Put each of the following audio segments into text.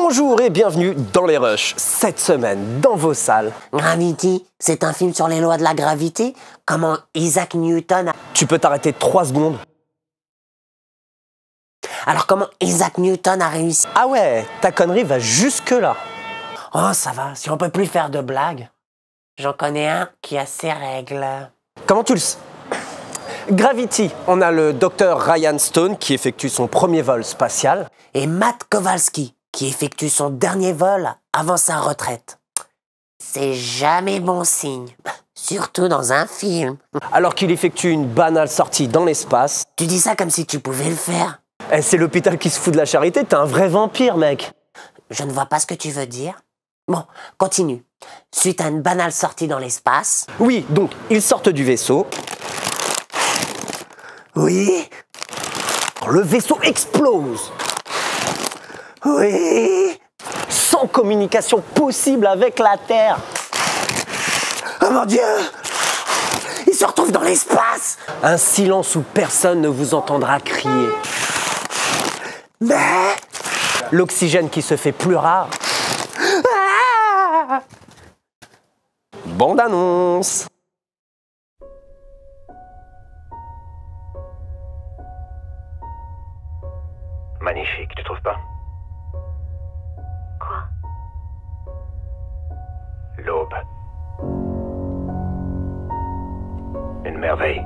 Bonjour et bienvenue dans les Rushs. Cette semaine, dans vos salles... Gravity, c'est un film sur les lois de la gravité. Comment Isaac Newton a... Tu peux t'arrêter 3 secondes? Alors comment Isaac Newton a réussi... Ah ouais, ta connerie va jusque là. Oh ça va, si on peut plus faire de blagues. J'en connais un qui a ses règles. Comment tu le sais? Gravity, on a le docteur Ryan Stone qui effectue son premier vol spatial. Et Matt Kowalski, qui effectue son dernier vol avant sa retraite. C'est jamais bon signe, surtout dans un film. Alors qu'il effectue une banale sortie dans l'espace. Tu dis ça comme si tu pouvais le faire. Eh, c'est l'hôpital qui se fout de la charité, t'es un vrai vampire, mec. Je ne vois pas ce que tu veux dire. Bon, continue. Suite à une banale sortie dans l'espace... Oui, donc, ils sortent du vaisseau. Oui. Le vaisseau explose. Oui. Sans communication possible avec la Terre. Oh mon Dieu! Il se retrouve dans l'espace! Un silence où personne ne vous entendra crier. Mais... L'oxygène qui se fait plus rare. Ah! Bande annonce. Magnifique, tu trouves pas? Quoi? L'aube. Une merveille.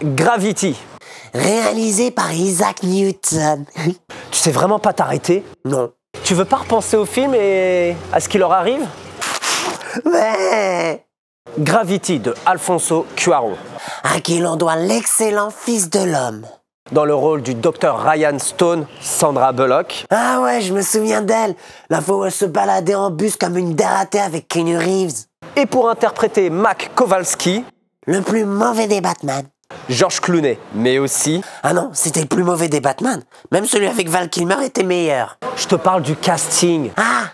Gravity. Réalisé par Isaac Newton. Tu sais vraiment pas t'arrêter? Non. Tu veux pas repenser au film et à ce qui leur arrive? Mais... Gravity de Alfonso Cuarón. À qui l'on doit l'excellent Fils de l'homme. Dans le rôle du docteur Ryan Stone, Sandra Bullock. Ah ouais, je me souviens d'elle. La fois où elle se baladait en bus comme une dératée avec Keanu Reeves. Et pour interpréter Matt Kowalski, Le plus mauvais des Batman. George Clooney, mais aussi... Ah non, c'était le plus mauvais des Batman. Même celui avec Val Kilmer était meilleur. Je te parle du casting. Ah,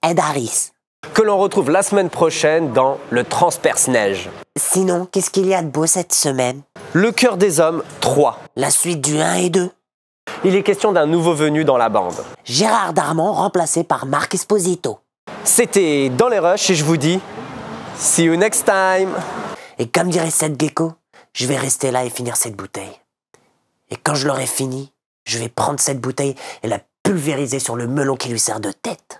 Ed Harris. Que l'on retrouve la semaine prochaine dans Le Transperce-Neige. Sinon, qu'est-ce qu'il y a de beau cette semaine? Le cœur des hommes 3. La suite du 1 et 2. Il est question d'un nouveau venu dans la bande. Gérard Darmon remplacé par Marc Esposito. C'était Dans les Rushs et je vous dis... See you next time. Et comme dirait Seth Gecko, je vais rester là et finir cette bouteille. Et quand je l'aurai fini, je vais prendre cette bouteille et la pulvériser sur le melon qui lui sert de tête.